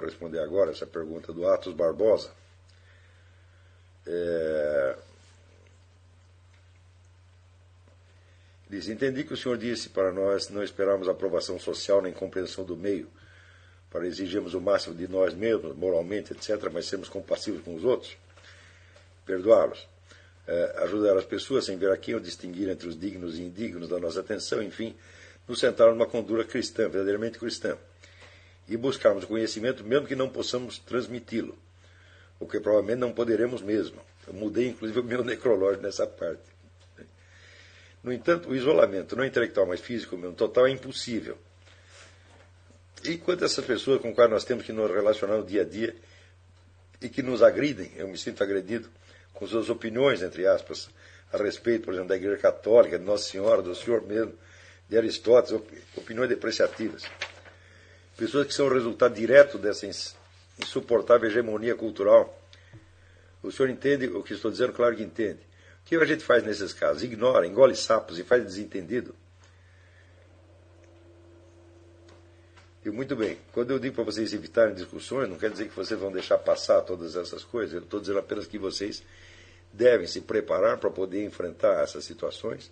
responder agora essa pergunta do Atos Barbosa. Diz: entendi que o senhor disse para nós não esperarmos aprovação social nem compreensão do meio, para exigirmos o máximo de nós mesmos, moralmente, etc., mas sermos compassivos com os outros, perdoá-los, ajudar as pessoas sem ver a quem ou distinguir entre os dignos e indignos da nossa atenção, enfim, nos centrar numa conduta cristã, verdadeiramente cristã, e buscarmos o conhecimento mesmo que não possamos transmiti-lo, o que provavelmente não poderemos mesmo. Eu mudei, inclusive, o meu necrológio nessa parte. No entanto, o isolamento, não intelectual, mas físico mesmo, total, é impossível. E quanto a essas pessoas com quais nós temos que nos relacionar no dia a dia e que nos agridem, eu me sinto agredido com suas opiniões, entre aspas, a respeito, por exemplo, da Igreja Católica, de Nossa Senhora, do Senhor mesmo, de Aristóteles, opiniões depreciativas. Pessoas que são o resultado direto dessa insuportável hegemonia cultural. O senhor entende o que estou dizendo? Claro que entende. O que a gente faz nesses casos? Ignora, engole sapos e faz desentendido? E muito bem, quando eu digo para vocês evitarem discussões, não quer dizer que vocês vão deixar passar todas essas coisas. Eu estou dizendo apenas que vocês devem se preparar para poder enfrentar essas situações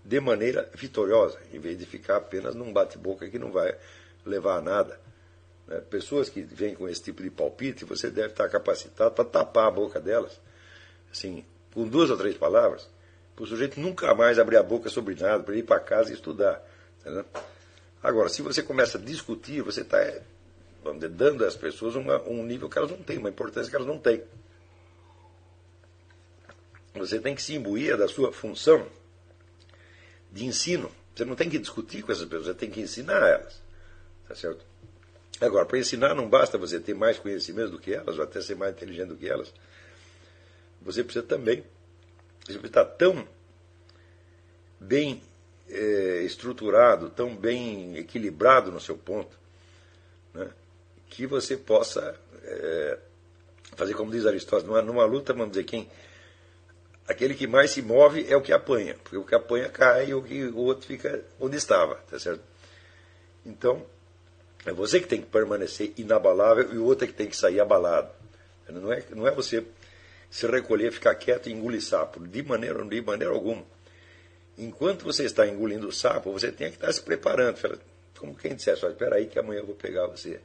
de maneira vitoriosa, em vez de ficar apenas num bate-boca que não vai levar a nada. Pessoas que vêm com esse tipo de palpite, você deve estar capacitado para tapar a boca delas, assim, com 2 ou 3 palavras, para o sujeito nunca mais abrir a boca sobre nada, para ir para casa e estudar. Entendeu? Agora, se você começa a discutir, você está dando às pessoas um nível que elas não têm, uma importância que elas não têm. Você tem que se imbuir da sua função de ensino. Você não tem que discutir com essas pessoas, você tem que ensinar elas. Tá certo? Agora, para ensinar não basta você ter mais conhecimento do que elas, ou até ser mais inteligente do que elas. Você precisa também estar tão bem estruturado, tão bem equilibrado no seu ponto, né, que você possa fazer como diz Aristóteles, numa luta, vamos dizer, aquele que mais se move é o que apanha, porque o que apanha cai e o outro fica onde estava, tá certo? Então, é você que tem que permanecer inabalável e o outro é que tem que sair abalado. Não é você se recolher, ficar quieto e engolir sapo, de maneira alguma. Enquanto você está engolindo o sapo, você tem que estar se preparando. Como quem dissesse, espera aí que amanhã eu vou pegar você.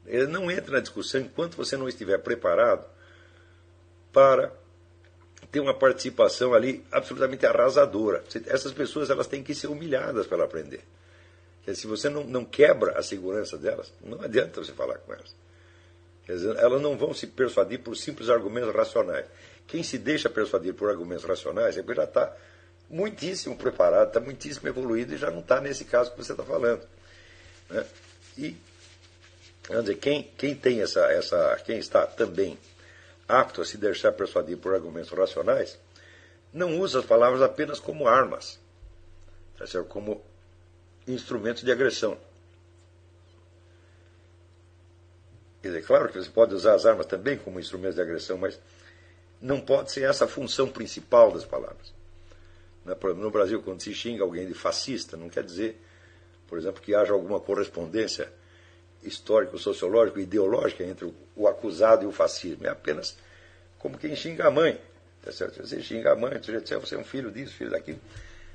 Ele não entra na discussão enquanto você não estiver preparado para ter uma participação ali absolutamente arrasadora. Essas pessoas elas têm que ser humilhadas para aprender. Quer dizer, se você não quebra a segurança delas, não adianta você falar com elas. Quer dizer, elas não vão se persuadir por simples argumentos racionais. Quem se deixa persuadir por argumentos racionais é porque já está muitíssimo preparado, está muitíssimo evoluído e já não está nesse caso que você está falando. Né? E, vamos dizer, quem está também apto a se deixar persuadir por argumentos racionais, não usa as palavras apenas como armas, tá certo? Como instrumentos de agressão. Quer dizer, claro que você pode usar as armas também como instrumentos de agressão, mas não pode ser essa a função principal das palavras. No Brasil, quando se xinga alguém de fascista, não quer dizer, por exemplo, que haja alguma correspondência histórico-sociológica, ideológica entre o acusado e o fascismo. É apenas como quem xinga a mãe. Tá certo? Você xinga a mãe, você é um filho disso, filho daquilo.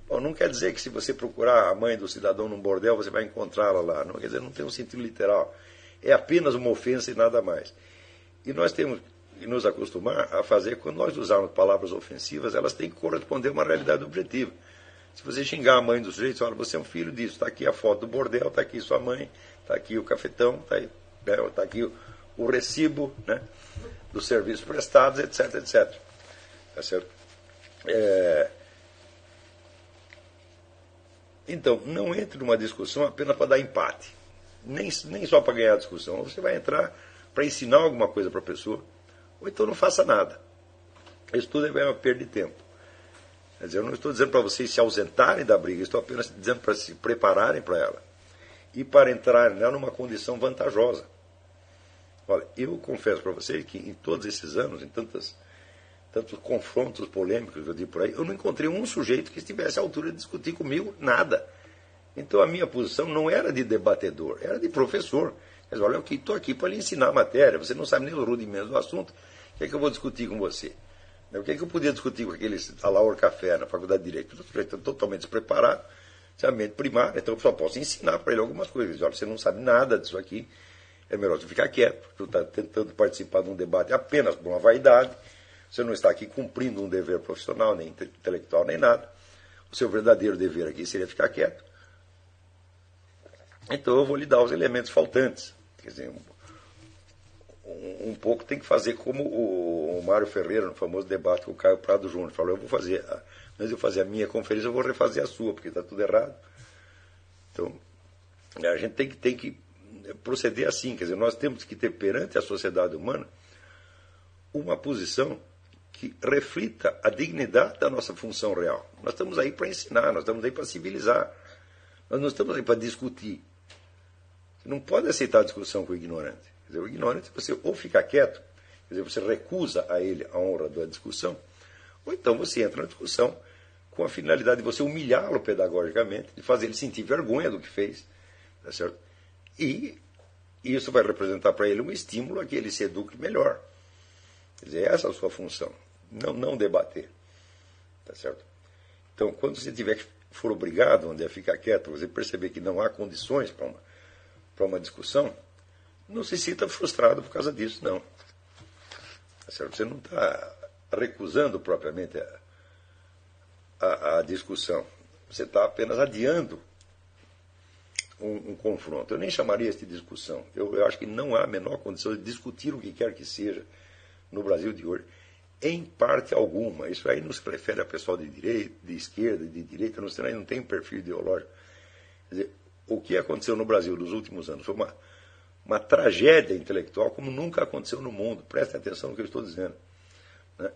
Bom, não quer dizer que se você procurar a mãe do cidadão num bordel, você vai encontrá-la lá. Não quer dizer, não tem um sentido literal. É apenas uma ofensa e nada mais. E nós temos que nos acostumar a fazer, quando nós usarmos palavras ofensivas, elas têm que corresponder a uma realidade objetiva. Se você xingar a mãe dos sujeitos, olha, você é um filho disso, está aqui a foto do bordel, está aqui sua mãe, está aqui o cafetão, está aqui o recibo, né, dos serviços prestados, etc, etc. Tá certo? Então, não entre numa discussão apenas para dar empate. Nem só para ganhar a discussão. Você vai entrar para ensinar alguma coisa para a pessoa, ou então não faça nada. Isso tudo é uma perda de tempo. Quer dizer, eu não estou dizendo para vocês se ausentarem da briga, estou apenas dizendo para se prepararem para ela. E para entrarem nela numa condição vantajosa. Olha, eu confesso para vocês que em todos esses anos, em tantos confrontos polêmicos que eu digo por aí, eu não encontrei um sujeito que estivesse à altura de discutir comigo nada. Então a minha posição não era de debatedor, era de professor. Mas olha, eu estou aqui para lhe ensinar a matéria, você não sabe nem os rudimentos do assunto, o que é que eu vou discutir com você? O que é que eu podia discutir com aquele Alaor Café na Faculdade de Direito? Eu estou totalmente despreparado, mente primária, então eu só posso ensinar para ele algumas coisas. Olha, você não sabe nada disso aqui, é melhor você ficar quieto, porque você está tentando participar de um debate apenas por uma vaidade, você não está aqui cumprindo um dever profissional, nem intelectual, nem nada. O seu verdadeiro dever aqui seria ficar quieto. Então eu vou lhe dar os elementos faltantes. Quer dizer, um pouco tem que fazer como o Mário Ferreira, no famoso debate com o Caio Prado Júnior, falou, eu vou fazer, antes de eu fazer a minha conferência, eu vou refazer a sua, porque está tudo errado. Então, a gente tem que proceder assim, quer dizer, nós temos que ter perante a sociedade humana uma posição que reflita a dignidade da nossa função real. Nós estamos aí para ensinar, nós estamos aí para civilizar, nós não estamos aí para discutir. Você não pode aceitar a discussão com o ignorante. Quer dizer, o ignorante, você ou fica quieto, quer dizer, você recusa a ele a honra da discussão, ou então você entra na discussão com a finalidade de você humilhá-lo pedagogicamente, de fazer ele sentir vergonha do que fez, tá certo? E isso vai representar para ele um estímulo a que ele se eduque melhor. Quer dizer, essa é a sua função, não debater, tá certo? Então, quando você for obrigado a ficar quieto, você perceber que não há condições para uma discussão, não se sinta frustrado por causa disso, não. Tá certo? Você não está recusando propriamente a discussão. Você está apenas adiando um confronto. Eu nem chamaria isso de discussão. Eu acho que não há a menor condição de discutir o que quer que seja no Brasil de hoje, em parte alguma. Isso aí não se refere a pessoal de direita, de esquerda, de direita, não tem perfil ideológico. Quer dizer, o que aconteceu no Brasil nos últimos anos foi uma tragédia intelectual como nunca aconteceu no mundo. Prestem atenção no que eu estou dizendo. Né?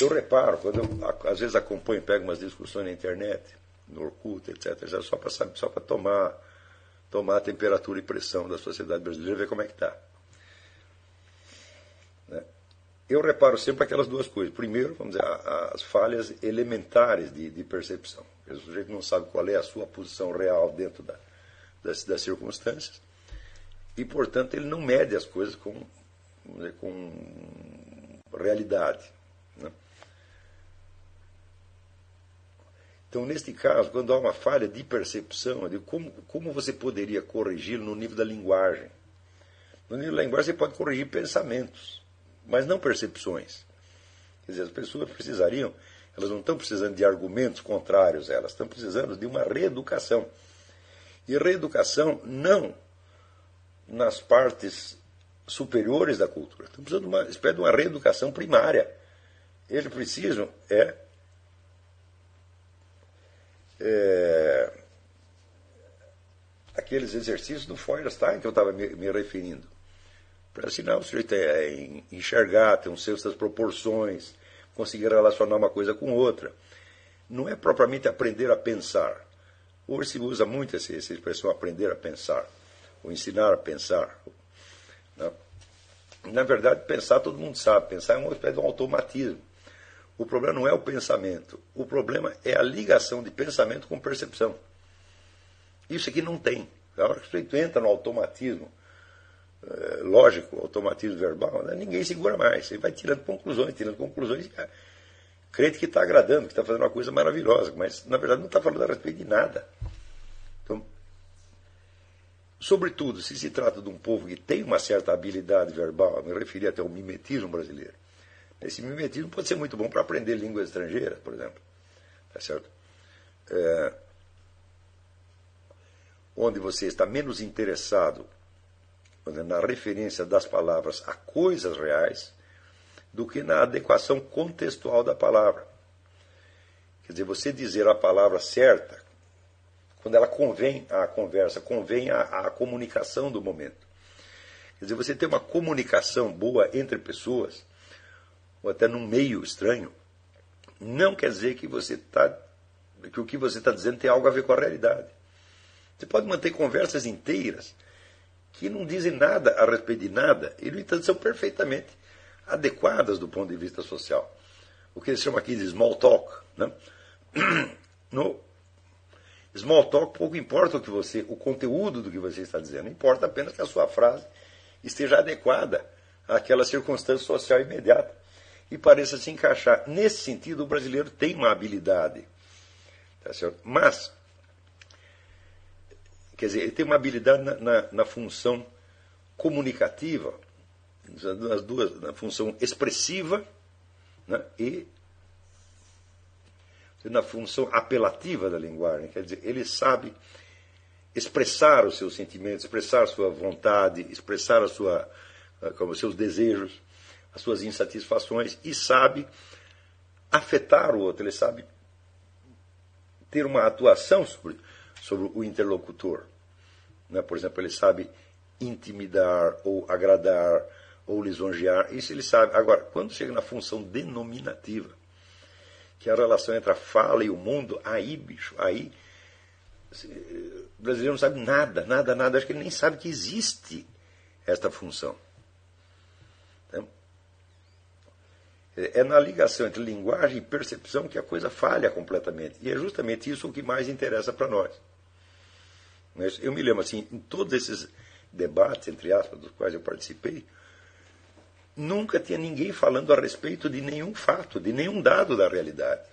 Eu reparo, quando eu às vezes acompanho, pego umas discussões na internet, no Orkut, etc., só para tomar a temperatura e pressão da sociedade brasileira e ver como é que está. Né? Eu reparo sempre aquelas duas coisas. Primeiro, vamos dizer, as falhas elementares de percepção. O sujeito não sabe qual é a sua posição real dentro das circunstâncias e, portanto, ele não mede as coisas com realidade. Né? Então, neste caso, quando há uma falha de percepção, eu digo, como você poderia corrigi-lo no nível da linguagem? No nível da linguagem, você pode corrigir pensamentos, mas não percepções. Quer dizer, as pessoas elas não estão precisando de argumentos contrários, elas estão precisando de uma reeducação. E reeducação não nas partes superiores da cultura. Estão precisando de uma reeducação primária. Eles precisam aqueles exercícios do Feuerstein que eu estava me referindo. Para ensinar o sujeito a enxergar, ter um senso das proporções, conseguir relacionar uma coisa com outra. Não é propriamente aprender a pensar. Hoje se usa muito essa expressão aprender a pensar, ou ensinar a pensar. Não? Na verdade, pensar todo mundo sabe. Pensar é uma espécie de um automatismo. O problema não é o pensamento. O problema é a ligação de pensamento com percepção. Isso aqui não tem. A hora que o sujeito entra no automatismo lógico, automatismo verbal, né? Ninguém segura mais. Ele vai tirando conclusões, crente que está agradando, que está fazendo uma coisa maravilhosa, mas na verdade não está falando a respeito de nada. Então, sobretudo, se trata de um povo que tem uma certa habilidade verbal, eu me referi até ao mimetismo brasileiro. Esse mimetismo pode ser muito bom para aprender línguas estrangeiras, por exemplo. Tá certo? Onde você está menos interessado na referência das palavras a coisas reais do que na adequação contextual da palavra. Quer dizer, você dizer a palavra certa quando ela convém à conversa, convém à comunicação do momento. Quer dizer, você ter uma comunicação boa entre pessoas, ou até num meio estranho, não quer dizer que que o que você está dizendo tem algo a ver com a realidade. Você pode manter conversas inteiras que não dizem nada a respeito de nada e, no entanto, são perfeitamente adequadas do ponto de vista social. O que eles chamam aqui de small talk. Né? Small talk, pouco importa o conteúdo do que você está dizendo, importa apenas que a sua frase esteja adequada àquela circunstância social imediata e pareça se encaixar. Nesse sentido, o brasileiro tem uma habilidade, tá certo? Mas, quer dizer, ele tem uma habilidade na função comunicativa, nas duas, na função expressiva, né, e na função apelativa da linguagem. Quer dizer, ele sabe expressar os seus sentimentos, expressar a sua vontade, expressar os seus desejos, as suas insatisfações, e sabe afetar o outro, ele sabe ter uma atuação sobre o interlocutor. Né? Por exemplo, ele sabe intimidar, ou agradar, ou lisonjear, isso ele sabe. Agora, quando chega na função denominativa, que é a relação entre a fala e o mundo, aí, bicho, aí o brasileiro não sabe nada, acho que ele nem sabe que existe esta função. Então, é na ligação entre linguagem e percepção que a coisa falha completamente, e é justamente isso o que mais interessa para nós. Eu me lembro, assim, em todos esses debates, entre aspas, dos quais eu participei, nunca tinha ninguém falando a respeito de nenhum fato, de nenhum dado da realidade.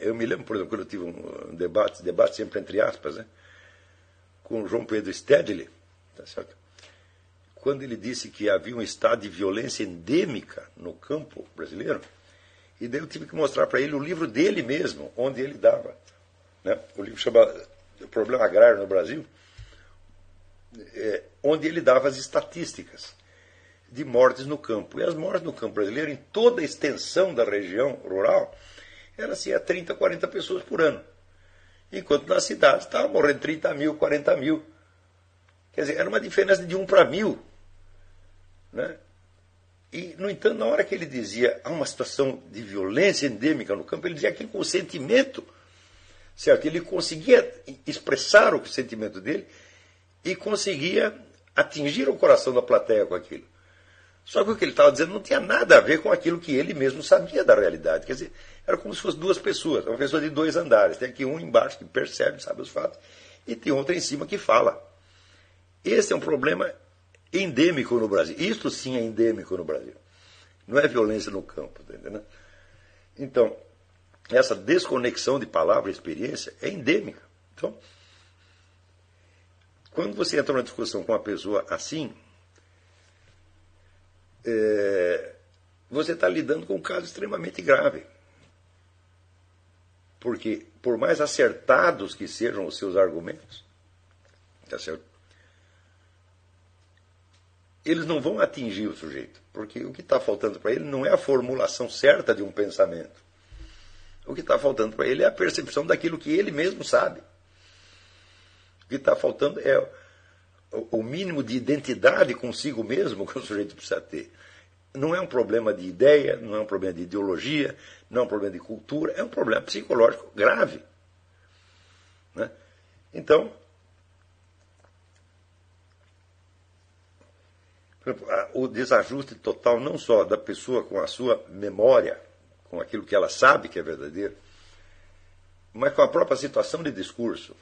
Eu me lembro, por exemplo, quando eu tive um debate sempre entre aspas, né, com o João Pedro Stedley, tá certo? Quando ele disse que havia um estado de violência endêmica no campo brasileiro, e daí eu tive que mostrar para ele o livro dele mesmo, onde ele dava, né, o livro chama O Problema Agrário no Brasil, onde ele dava as estatísticas de mortes no campo. E as mortes no campo brasileiro, em toda a extensão da região rural, era assim, a 30, 40 pessoas por ano. Enquanto nas cidades estavam morrendo 30 mil, 40 mil. Quer dizer, era uma diferença de 1 para 1000. Né? E, no entanto, na hora que ele dizia há uma situação de violência endêmica no campo, ele dizia aquilo com o sentimento, certo? Ele conseguia expressar o sentimento dele e conseguia atingir o coração da plateia com aquilo. Só que o que ele estava dizendo não tinha nada a ver com aquilo que ele mesmo sabia da realidade. Quer dizer, era como se fossem duas pessoas, uma pessoa de 2 andares. Tem aqui um embaixo que percebe, sabe os fatos, e tem outra em cima que fala. Esse é um problema endêmico no Brasil. Isto sim é endêmico no Brasil. Não é violência no campo, tá entendendo? Então, essa desconexão de palavra e experiência é endêmica. Então, quando você entra numa discussão com uma pessoa assim, você está lidando com um caso extremamente grave. Porque, por mais acertados que sejam os seus argumentos, tá certo? Eles não vão atingir o sujeito. Porque o que está faltando para ele não é a formulação certa de um pensamento. O que está faltando para ele é a percepção daquilo que ele mesmo sabe. O que está faltando é o mínimo de identidade consigo mesmo que o sujeito precisa ter. Não é um problema de ideia, não é um problema de ideologia, não é um problema de cultura, é um problema psicológico grave. Né? Então, o desajuste total não só da pessoa com a sua memória, com aquilo que ela sabe que é verdadeiro, mas com a própria situação de discurso.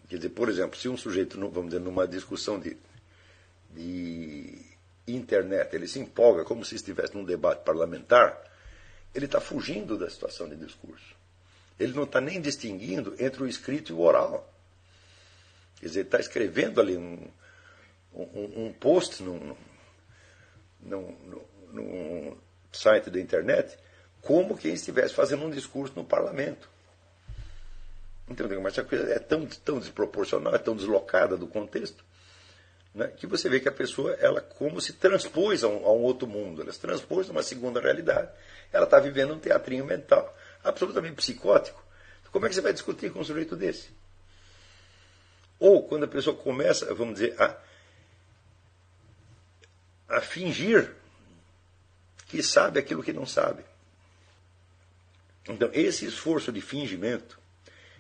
Quer dizer, por exemplo, se um sujeito, vamos dizer, numa discussão de internet, ele se empolga como se estivesse num debate parlamentar, ele está fugindo da situação de discurso. Ele não está nem distinguindo entre o escrito e o oral. Quer dizer, ele está escrevendo ali um post num site da internet como quem estivesse fazendo um discurso no parlamento. Então, mas a coisa é tão desproporcional, é tão deslocada do contexto, né, que você vê que a pessoa, ela como se transpôs a um outro mundo, ela se transpôs a uma segunda realidade. Ela está vivendo um teatrinho mental absolutamente psicótico. Então, como é que você vai discutir com um sujeito desse? Ou quando a pessoa começa, vamos dizer, a fingir que sabe aquilo que não sabe. Então, esse esforço de fingimento,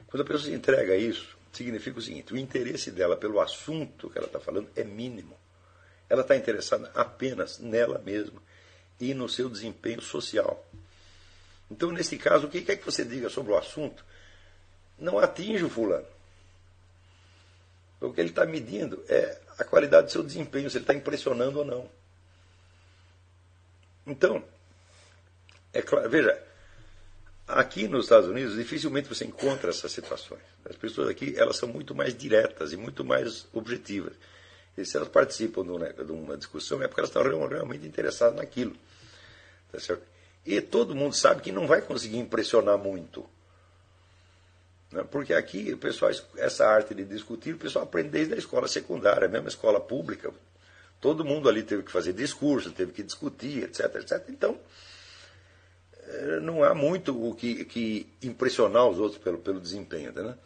quando a pessoa se entrega a isso, significa o seguinte: o interesse dela pelo assunto que ela está falando é mínimo. Ela está interessada apenas nela mesma e no seu desempenho social. Então, nesse caso, o que quer que você diga sobre o assunto não atinge o fulano. O que ele está medindo é a qualidade do seu desempenho, se ele está impressionando ou não. Então, é claro, veja, aqui nos Estados Unidos dificilmente você encontra essas situações. As pessoas aqui elas são muito mais diretas e muito mais objetivas. E se elas participam de uma discussão é porque elas estão realmente interessadas naquilo. Tá certo? E todo mundo sabe que não vai conseguir impressionar muito. Né? Porque aqui, o pessoal, essa arte de discutir, o pessoal aprende desde a escola secundária, mesmo a escola pública. Todo mundo ali teve que fazer discurso, teve que discutir, etc, etc. Então, não há muito o que impressionar os outros pelo desempenho. Né?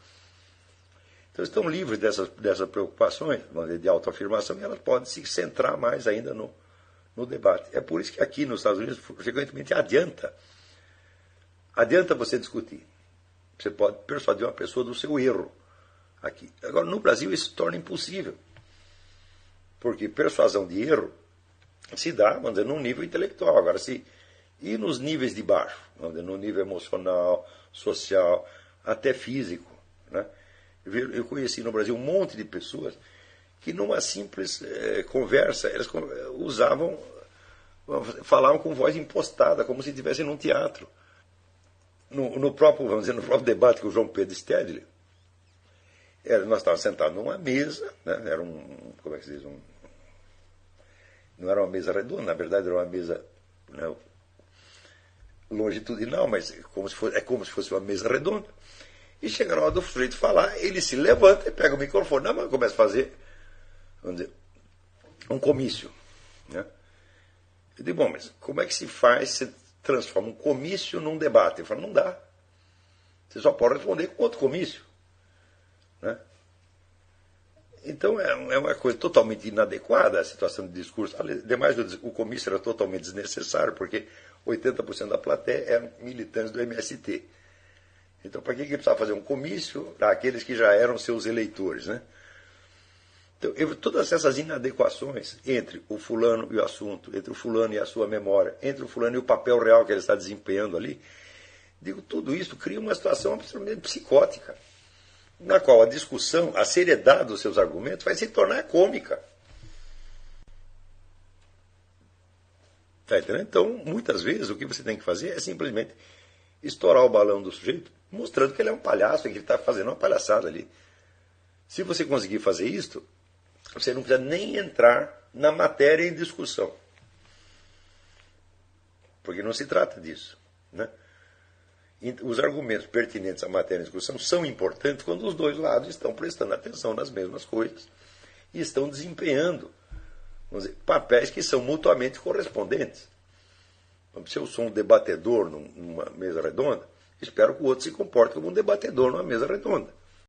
Então, estão livres dessas preocupações de autoafirmação e elas podem se centrar mais ainda no debate. É por isso que aqui nos Estados Unidos, frequentemente, adianta você discutir. Você pode persuadir uma pessoa do seu erro aqui. Agora, no Brasil, isso se torna impossível. Porque persuasão de erro se dá, vamos dizer, num nível intelectual. Agora, e nos níveis de baixo, vamos dizer, no nível emocional, social, até físico. Né? Eu conheci no Brasil um monte de pessoas que numa simples conversa, elas falavam com voz impostada, como se estivessem num teatro. No próprio debate com o João Pedro Stedley, nós estávamos sentados numa mesa, né, era como é que se diz, não era uma mesa redonda, na verdade era uma mesa, né, longitudinal, mas como se fosse uma mesa redonda. E chega na hora do sujeito falar, ele se levanta e pega o microfone na mão e começa a fazer, vamos dizer, um comício. Né? Eu digo, bom, mas como é que se faz, se transforma um comício num debate? Eu falo, não dá. Você só pode responder com outro comício. Né? Então é uma coisa totalmente inadequada a situação de discurso. Ademais, o comício era totalmente desnecessário, porque 80% da plateia eram militantes do MST. Então, para que precisava fazer um comício daqueles que já eram seus eleitores? Né? Então, todas essas inadequações entre o fulano e o assunto, entre o fulano e a sua memória, entre o fulano e o papel real que ele está desempenhando ali, tudo isso cria uma situação absolutamente psicótica, na qual a discussão, a seriedade dos seus argumentos vai se tornar cômica. Tá entendendo? Então, muitas vezes, o que você tem que fazer é simplesmente estourar o balão do sujeito, mostrando que ele é um palhaço e que ele está fazendo uma palhaçada ali. Se você conseguir fazer isto, você não precisa nem entrar na matéria em discussão. Porque não se trata disso. Né? Os argumentos pertinentes à matéria em discussão são importantes quando os dois lados estão prestando atenção nas mesmas coisas e estão desempenhando, vamos dizer, papéis que são mutuamente correspondentes. Se eu sou um debatedor numa mesa redonda, espero que o outro se comporte como um debatedor numa mesa redonda.